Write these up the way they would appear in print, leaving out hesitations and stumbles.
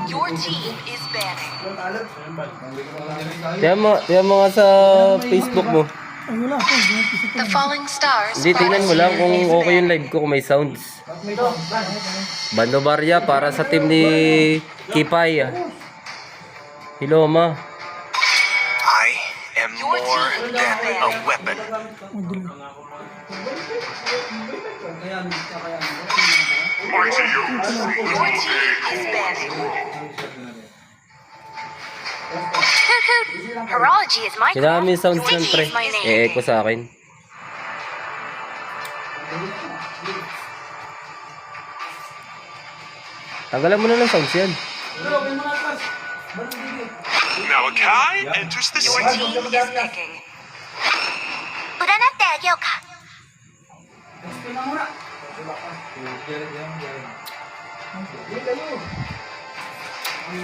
Your team is banning. Tiyan mo nga sa Facebook mo. The falling stars. Hindi, tingnan mo lang kung okay yung live ko, kung may sounds. Bando Barya para sa team ni Kipay. Hello, ma. I am more than a weapon. Your team is banning. Hoot hoot. Horology is my Sinami yung sounds Sticky ng pre. is my name. Echo sa akin. Tanggalan mo na ng sounds yan. Malachi enters the Your scene. team is picking. 占ってあげようか。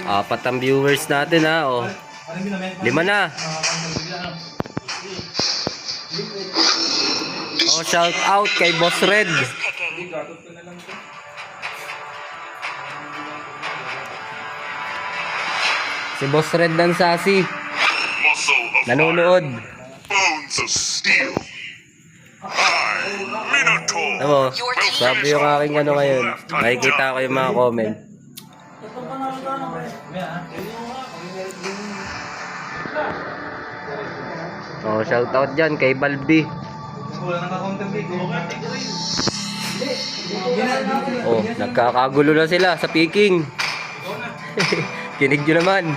Apat ang viewers natin ha. Oh. 5 na. Oh, shout out kay Boss Red. Is picking. Si Boss Red ng Sasi. Muscle of Nanonood. bones of steel. I, Minotaur. Ano, sabi yung aking ano ngayon. Makikita ko yung mga comment. Oh, shout out dyan kay Balbi. Oh, nagkakagulo na sila sa picking. Kinig nyo naman. The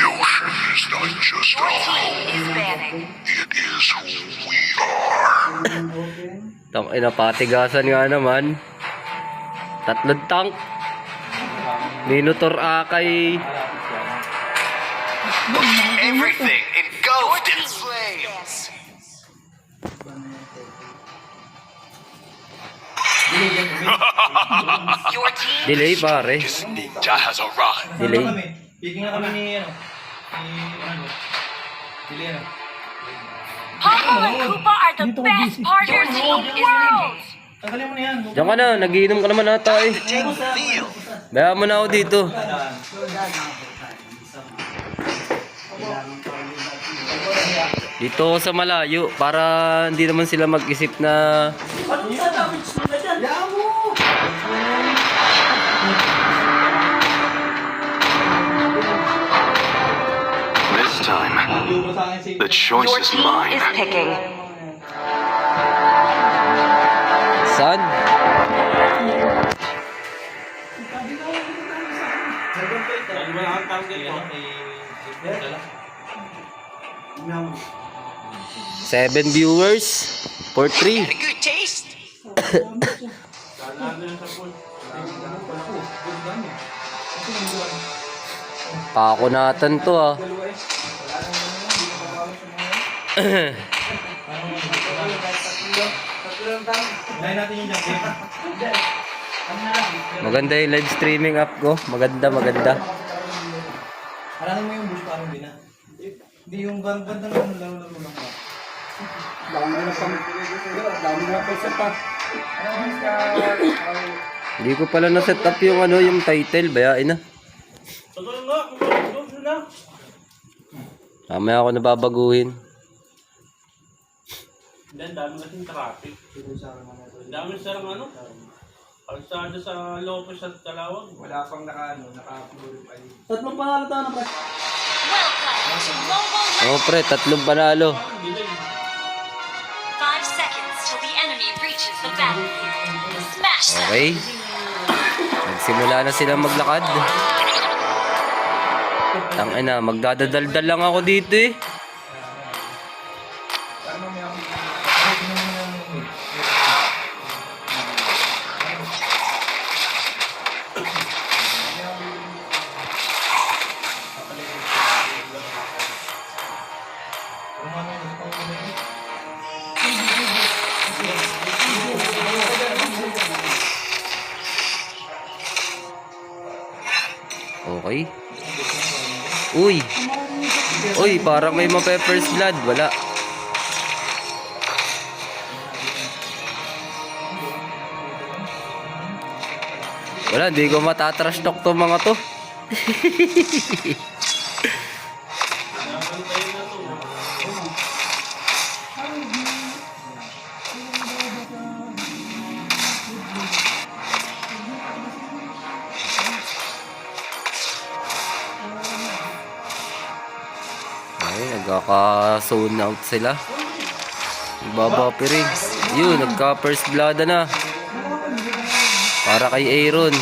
ocean is not just Your team is banning. it is who we are. Tangina, patigasan nga naman. Tatlong tank. Minotaur Akay. Everything engulfed in flames. Your team Delay pare. This ninja has arrived. Delay. Picking na kami ni Popo and Koopa are the best partners in the world. Tanggalin mo na yan. Diyan ka na, nagiinom ka naman ata eh. Take the field. Bayaan mo na ako dito. Dito ako sa malayo para hindi naman sila mag-isip na This time, the choice Your is team mine. is picking. saan? Seven viewers for 3. Good taste. Pakunatan to ah. Maganda yung live streaming app ko. Maganda. Haranin mo yung bush parang bina. Hindi yung ganda ng laro-laro lang ba? Hindi ko pala na-set up yung ano, yung title. Bayain na. Mamaya ako nababaguhin. Ang dami kasing traffic. Ang dami sarang ano? Kalsada sa Lopez at Calawag. Wala pang naka-purify. Tatlong panalo tayo na pre. Welcome to Mobile Oo pre, 3 panalo. 5 seconds till the enemy reaches the battlefield. Smash them. Okay. Nagsimula na silang maglakad. Tangina, magdadaldal lang ako dito eh. Okay. Uy, parang may ma-pepper's blood. Wala. Wala, hindi ko matatrash talk to mga to. Nabantayin na to. Ay, nagkaka-zone out sila. Nagbabapiring. Yun, nagka-first blood na. Para kay Aaron.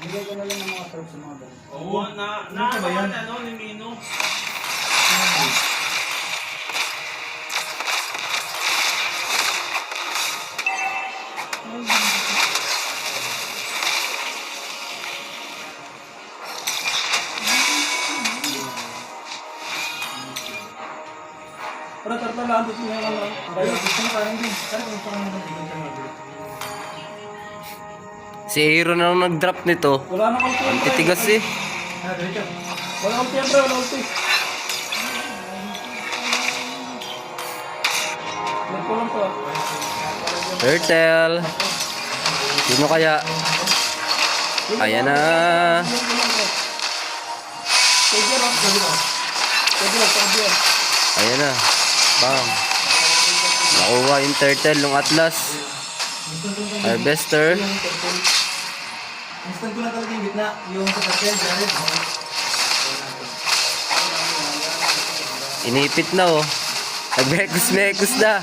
Bigay ko na lang ng mga herbs sa mga ganun. Oo, na ano ni Mino. Para tartalaan dito nga lang. Kaya gusto mo kain din. Kaya gusto ko naman din sa mga. Si Aaron na nag-drop nito. Wala na ulti. Ang titigas eh. Ah, dito. Wala ulti, bro. Wala ulti. Nagpo lang to. Turtle. Sino kaya? Ayan na. Pwede lang. Pwede lang. Pwede lang. Pwede lang. Ayan na. Bang. Nakuha yung turtle ng Atlas. Harvester. Instant ko na talaga yung gitna. Yung sa turtle, Jared. Inipit na oh. Nagmekos-mekos na.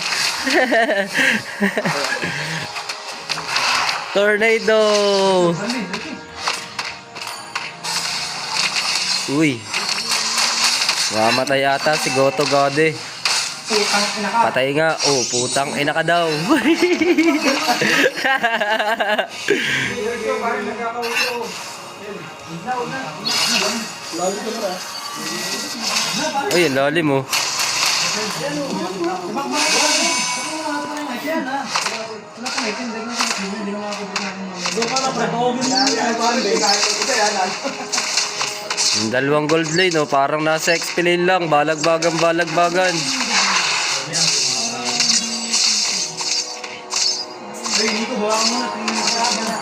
Tornado. Uy. Mamatay yata si Goto Gode. Putang ina ka. Patay nga. Oh, putang ina ka daw. Ito, parang nagkakauto. Lalo ko na. Uy, ang lalim oh. Yung dalawang gold lane oh, parang nasa XP lane lang. Balagbagan. Nico, bawa ka muna. Tingin mo sa akin na.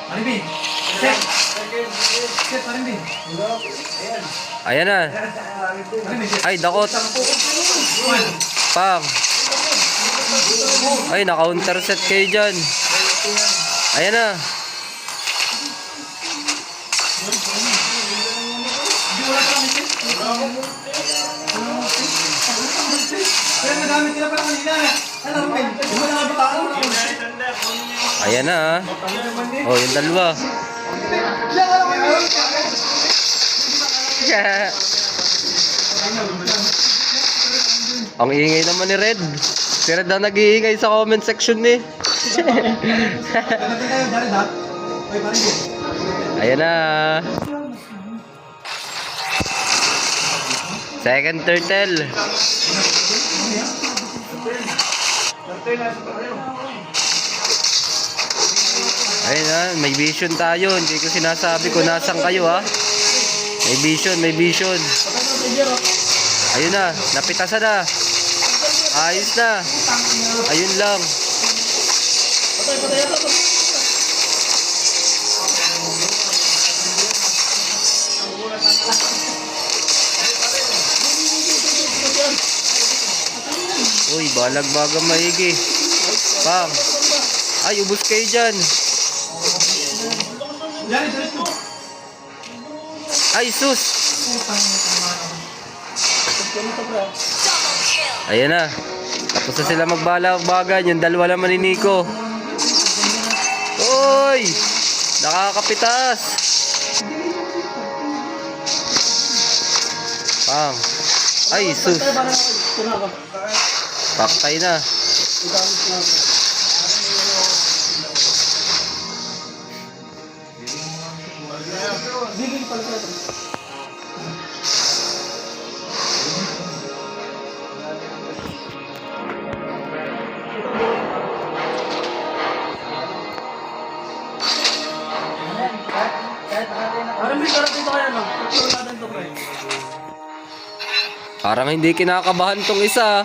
Marimbin! Set! Set, Marimbin! Ayan na. Marimbin, set. Ay, dakot. Pang. Ay, naka-counter set kayo dyan. Ayan na. Pero nagamit nila pala kanina. Ano, Marimbin? Hindi mo nakabitaan mo. Ayan na. Oh, yung dalawa. Ang ingay naman ni Red. Si Red na nag-iingay sa comment section ni. Nagagay tayo, Jared, ha? Ay, Marimbin. Ayan na. Second turtle. Ayun na, may vision tayo. Hindi ko sinasabi kung nasan kayo ha. May vision. Ayun na, napitasan na. Ayos na. Ayun lang. Uy, balag-bagang maigi. Pang. Ay, ubos kayo dyan. Jared, Jared mo. Ay, sus. Ayan na. Tapos na sila magbalag-bagan. Yung dalawa naman ni Nico. Uy! Nakakapitas. Pang. Ay, sus. Paktay na. Parang hindi kinakabahan tong isa.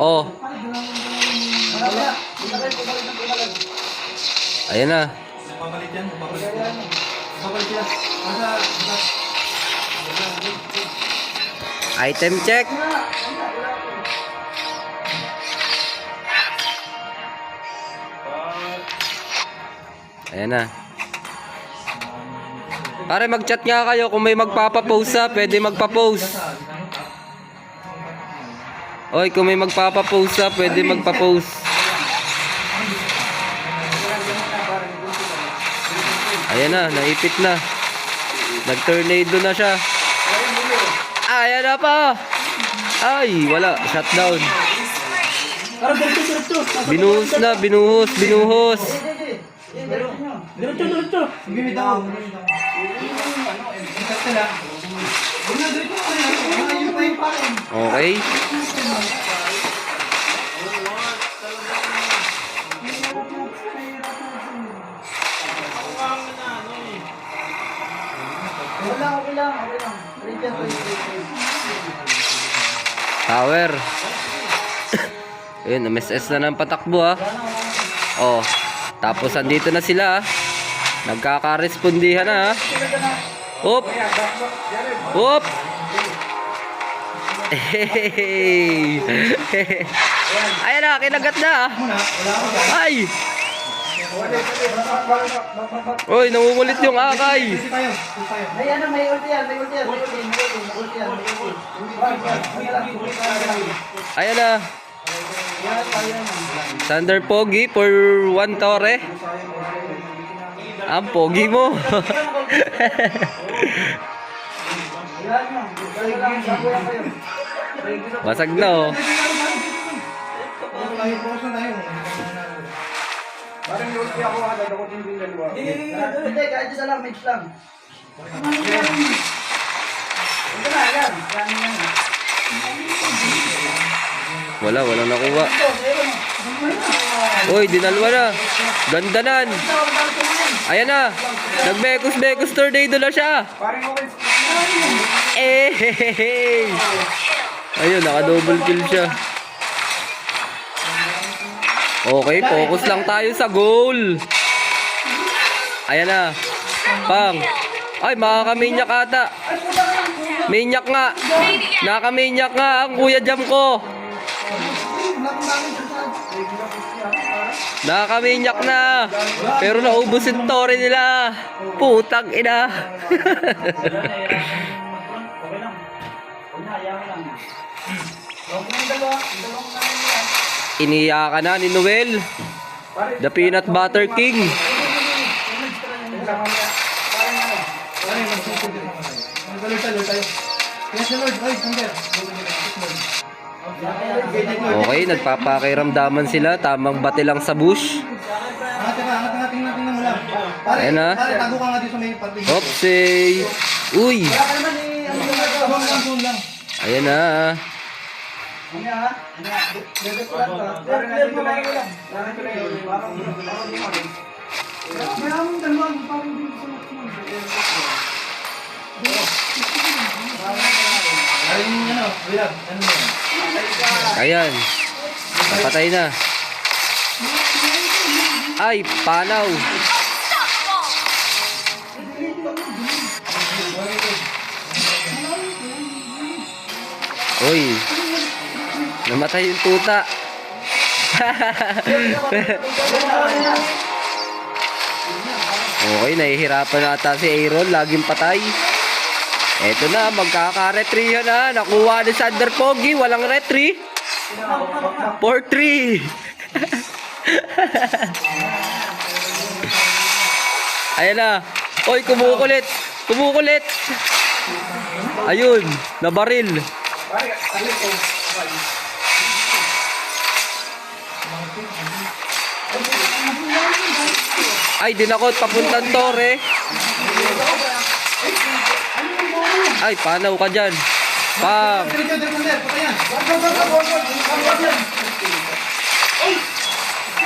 Oh. Ayan na. Babalik yan. Babalik yan. Babalik yan. Item check. Ayan na. Pare, mag-chat nga kayo kung may magpapapost ha. Pwede magpapost. Oy, kung may magpapapost ha, pwede magpapost. Ayan na, naipit na. Nag-tornado na siya. Ayan na pa. Ay, wala. Shutdown. Binuhos na, binuhos, binuhos. Sige, may tao. Okay. Tower. Ayun, MSS na ng patakbo ha. Oh. Tapos andito na sila. Nagkakarespondihan na ha. Hop. Hop. Hey. Ayan na, kinagat na ha. Ay. Oy, nangungulit yung akay. Ayan na, may ulti yan. May ulti yan. May ulti yan. Ayan na. Thunder Pogi for 1 tore. Ang pogi mo. Basag na oh. Parang ulti ako ha. Dado ko din yung dalawa. Hindi, kahit isa lang. Mix lang. Ito na, yan. Walang nakuha. Uy, dinalwa na. Gandanan. Ayan na. Nag-bekos tornado na siya. Eh. Ayun, naka-double kill siya. Okay, focus lang tayo sa goal. Ayan na. Pang. Ay, makakaminyak ata. Minyak nga. Nakaminyak nga ang Kuya Jam ko. Nakaminyak na. Pero naubos yung tore nila. Putang ina. Iniyakan na ni Noel. The Peanut Butter King. Okay, nagpapakiramdaman sila. Tamang bate lang sa bush. Angating natin na mula. Ayan na. Pare, tago ka nga dito sa may party. Opsay. Uy. Lang. Ayan na. Ayan. Napatay na. Ay, panaw. Uy. Namatay yung tuta. Okay, nahihirapan na ata si Aaron. Laging patay. Eto na, magkaka-retry na. Nakuha ni Thunder Pogi. Walang retry. 4-3. Ayan na. Oy, kumukulit. Kumukulit. Ayun, nabaril. Ay, dinakot. Papuntang tore. Ay, panaw ka dyan. Pam.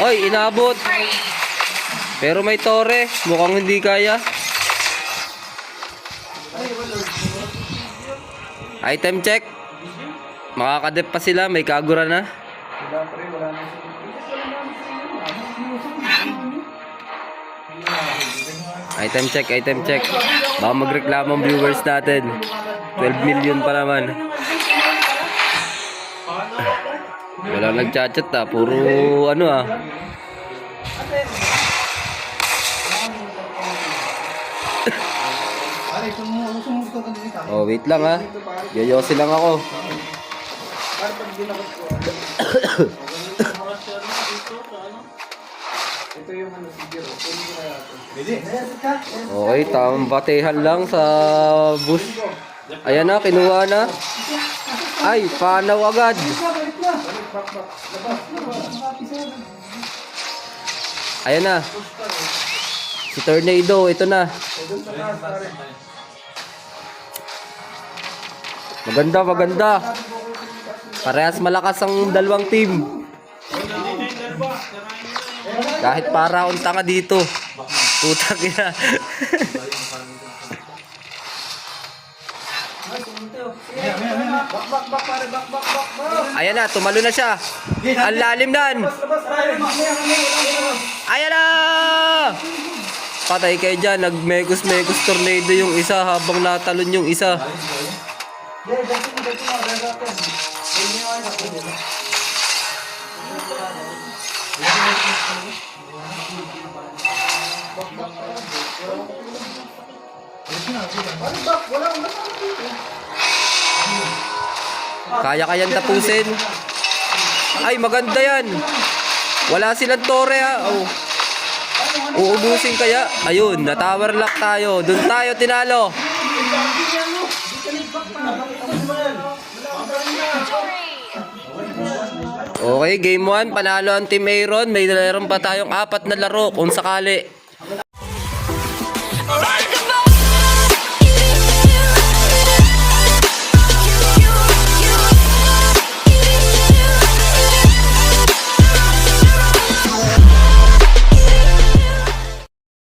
Oy, inabot. Pero may tore. Mukhang hindi kaya. Item check. Makakadep pa sila. May kagura na. Wala pa rin, wala na siya. Item check, item check. Baka magreklamo ang viewers natin. 12 million pa naman. Wala nagchat-chat ah. Puro ano ah. Pare, sumusto ka dito. Oh, wait lang ah. Yoyosi lang ako. Pare, pag ginakot ko. Ito yung ano, siguro. Bili. Okay, tamang batehan lang sa bus. Ayan na, kinuha na. Ay, panaw agad. Ayan na. Si Tornado, ito na. Maganda, maganda. Parehas malakas ang dalawang team. Kahit para akong tanga dito. Putang ina. Bak, pare, bak. Ayan na, tumalo na siya. Ang lalim nan. Ayan na! Patay kayo dyan. Nag-mekos-mekos tornado yung isa habang natalon yung isa. Kaya-kayang tapusin. Ay, maganda yan. Wala silang tore ha. Oh. Uubusin kaya. Ayun, na-tower lock tayo. Doon tayo tinalo. Okay, game 1. Panalo ang Team Aaron. May meron pa tayong 4 na laro kung sakali. Bang!